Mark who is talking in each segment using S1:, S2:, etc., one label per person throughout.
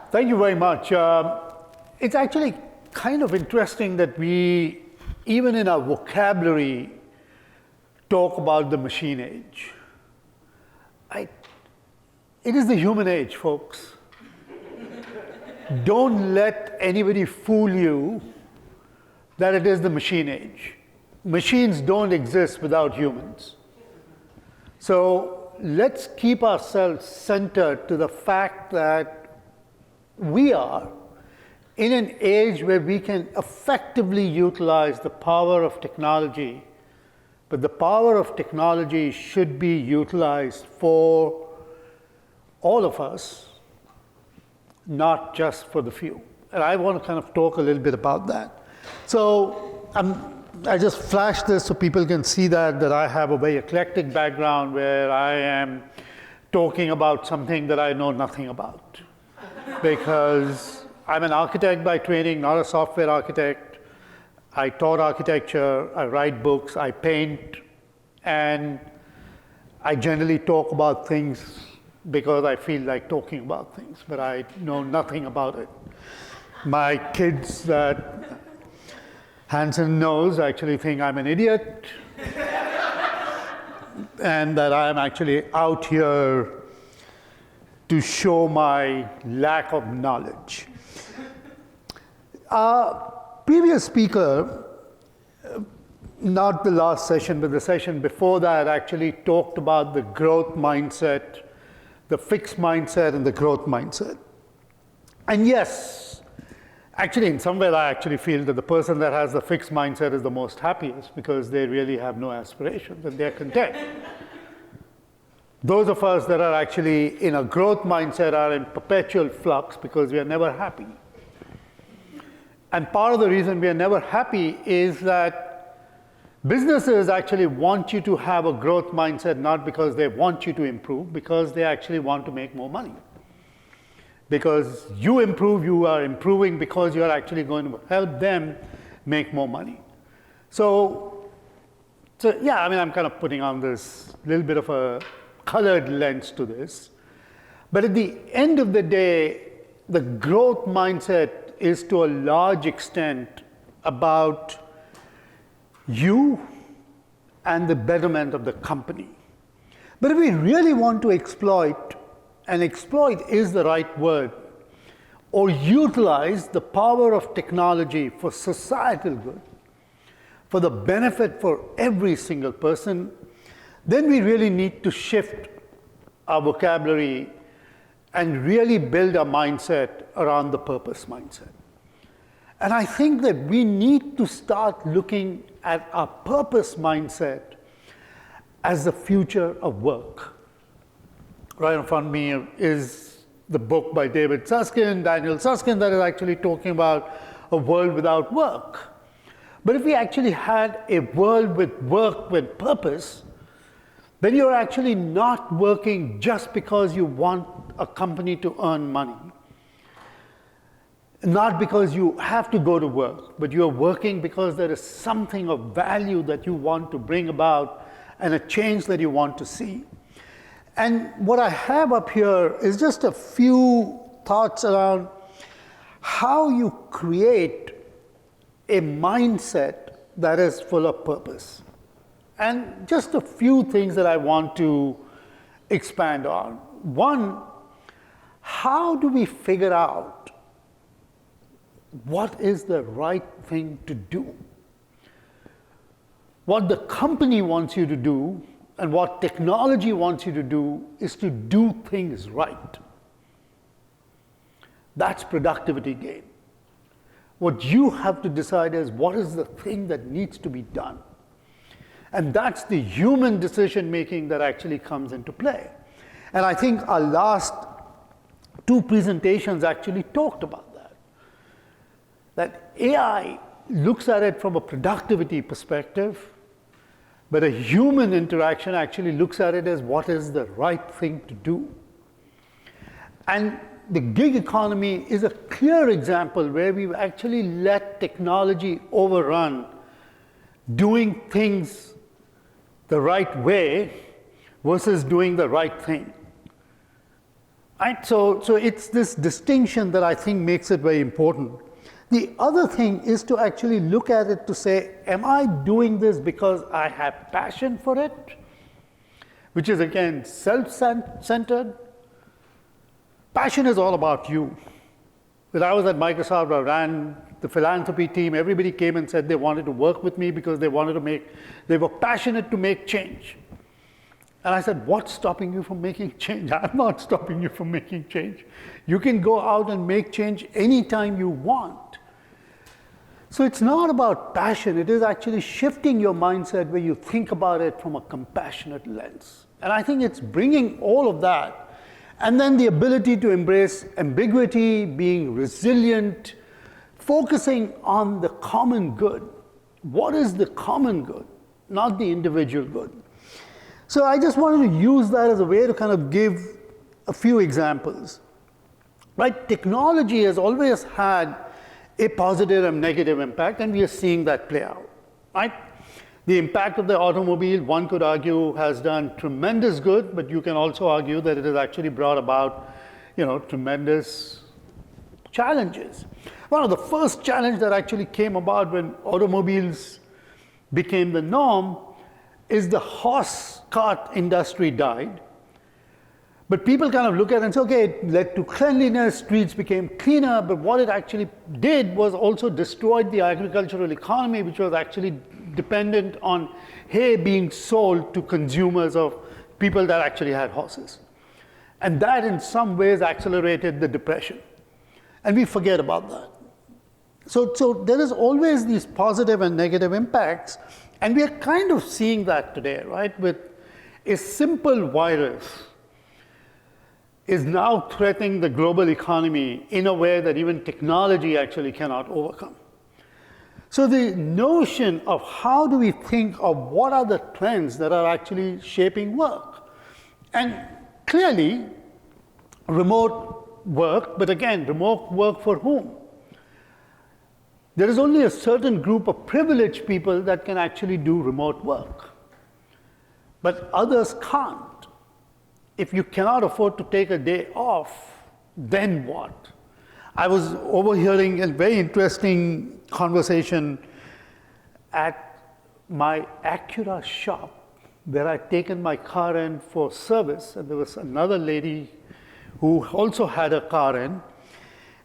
S1: Thank you very much. It's actually kind of interesting that we, even in our vocabulary, talk about the machine age. It is the human age, folks. Don't let anybody fool you that it is the machine age. Machines don't exist without humans. So let's keep ourselves centered to the fact that we are in an age where we can effectively utilize the power of technology, but the power of technology should be utilized for all of us, not just for the few. And I want to kind of talk a little bit about that. So I just flashed this so people can see that I have a very eclectic background where I am talking about something that I know nothing about. Because I'm an architect by training, not a software architect. I taught architecture, I write books, I paint, and I generally talk about things because I feel like talking about things, but I know nothing about it. My kids that Hanson knows actually think I'm an idiot, and that I'm actually out here to show my lack of knowledge. Previous speaker, not the last session, but the session before that, actually talked about the growth mindset, the fixed mindset, and the growth mindset. And yes, actually, in some way, I actually feel that the person that has the fixed mindset is the most happiest because they really have no aspirations and they're content. Those of us that are actually in a growth mindset are in perpetual flux because we are never happy. And part of the reason we are never happy is that businesses actually want you to have a growth mindset, not because they want you to improve, because they actually want to make more money. Because you improve, you are improving because you are actually going to help them make more money. So yeah, I mean, I'm kind of putting on this little bit of a colored lens to this. But at the end of the day, the growth mindset is to a large extent about you and the betterment of the company. But if we really want to exploit, and exploit is the right word, or utilize the power of technology for societal good, for the benefit for every single person, then we really need to shift our vocabulary and really build a mindset around the purpose mindset. And I think that we need to start looking at our purpose mindset as the future of work. Right in front of me is the book by Daniel Susskind, that is actually talking about a world without work. But if we actually had a world with work with purpose, then you're actually not working just because you want a company to earn money. Not because you have to go to work, but you're working because there is something of value that you want to bring about and a change that you want to see. And what I have up here is just a few thoughts around how you create a mindset that is full of purpose. And just a few things that I want to expand on. One, how do we figure out what is the right thing to do? What the company wants you to do and what technology wants you to do is to do things right. That's productivity gain. What you have to decide is what is the thing that needs to be done. And that's the human decision making that actually comes into play. And I think our last two presentations actually talked about that. That AI looks at it from a productivity perspective, but a human interaction actually looks at it as what is the right thing to do. And the gig economy is a clear example where we've actually let technology overrun doing things the right way versus doing the right thing. Right? So it's this distinction that I think makes it very important. The other thing is to actually look at it to say, am I doing this because I have passion for it? Which is again self-centered. Passion is all about you. When I was at Microsoft, I ran the philanthropy team. Everybody came and said they wanted to work with me because they were passionate to make change. And I said, what's stopping you from making change? I'm not stopping you from making change. You can go out and make change anytime you want. So it's not about passion. It is actually shifting your mindset where you think about it from a compassionate lens. And I think it's bringing all of that. And then the ability to embrace ambiguity, being resilient, focusing on the common good. What is the common good, not the individual good? So I just wanted to use that as a way to kind of give a few examples. Right? Technology has always had a positive and negative impact, and we are seeing that play out. Right? The impact of the automobile, one could argue, has done tremendous good, but you can also argue that it has actually brought about, tremendous challenges. One of the first challenges that actually came about when automobiles became the norm is the horse cart industry died. But people kind of look at it and say, okay, it led to cleanliness, streets became cleaner, but what it actually did was also destroyed the agricultural economy, which was actually dependent on hay being sold to consumers of people that actually had horses. And that in some ways accelerated the depression. And we forget about that. So there is always these positive and negative impacts, and we are kind of seeing that today, right? With a simple virus is now threatening the global economy in a way that even technology actually cannot overcome. So the notion of how do we think of what are the trends that are actually shaping work? And clearly, remote work, but again, remote work for whom? There is only a certain group of privileged people that can actually do remote work, but others can't. If you cannot afford to take a day off, then what? I was overhearing a very interesting conversation at my Acura shop where I'd taken my car in for service, and there was another lady who also had a car in,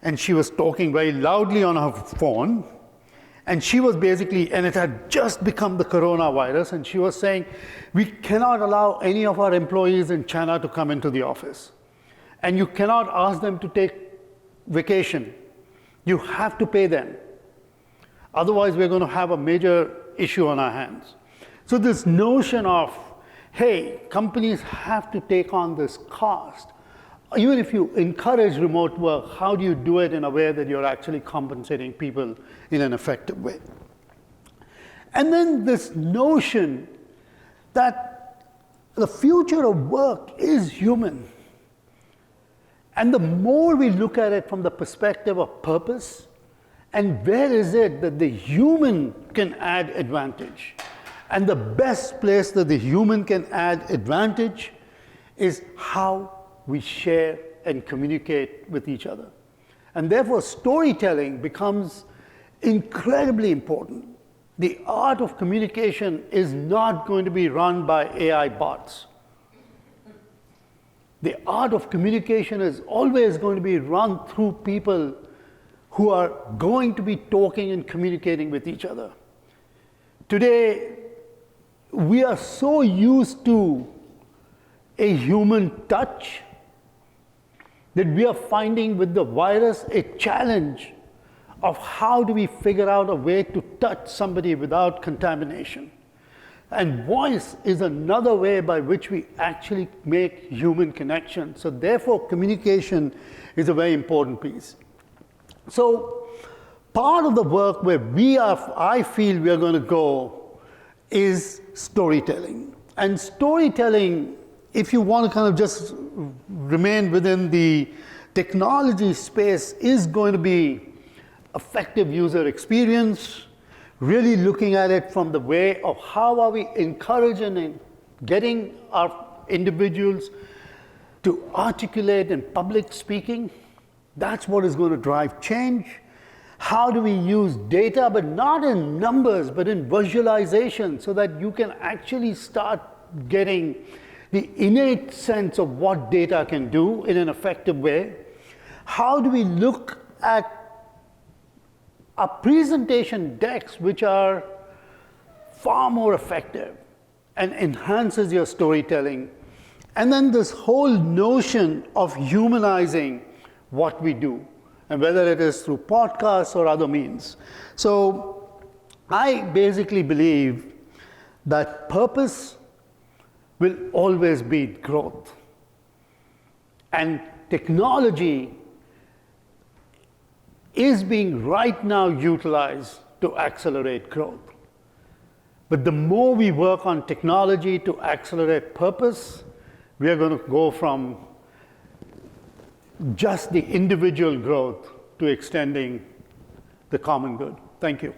S1: and she was talking very loudly on her phone, and she was basically, and it had just become the coronavirus, and she was saying, we cannot allow any of our employees in China to come into the office. And you cannot ask them to take vacation. You have to pay them. Otherwise, we're going to have a major issue on our hands. So this notion of, hey, companies have to take on this cost. Even if you encourage remote work, how do you do it in a way that you're actually compensating people in an effective way? And then this notion that the future of work is human. And the more we look at it from the perspective of purpose, and where is it that the human can add advantage? And the best place that the human can add advantage is how we share and communicate with each other. And therefore, storytelling becomes incredibly important. The art of communication is not going to be run by AI bots. The art of communication is always going to be run through people who are going to be talking and communicating with each other. Today, we are so used to a human touch that we are finding with the virus a challenge of how do we figure out a way to touch somebody without contamination. And voice is another way by which we actually make human connection. So therefore, communication is a very important piece. So part of the work where I feel we are going to go is storytelling. And storytelling, if you want to kind of just remain within the technology space, is going to be effective user experience, really looking at it from the way of how are we encouraging and getting our individuals to articulate in public speaking. That's what is going to drive change. How do we use data, but not in numbers, but in visualization, so that you can actually start getting the innate sense of what data can do in an effective way? How do we look at our presentation decks, which are far more effective and enhances your storytelling? And then this whole notion of humanizing what we do, and whether it is through podcasts or other means. So I basically believe that purpose will always beat growth. And technology is being right now utilized to accelerate growth. But the more we work on technology to accelerate purpose, we are going to go from just the individual growth to extending the common good. Thank you.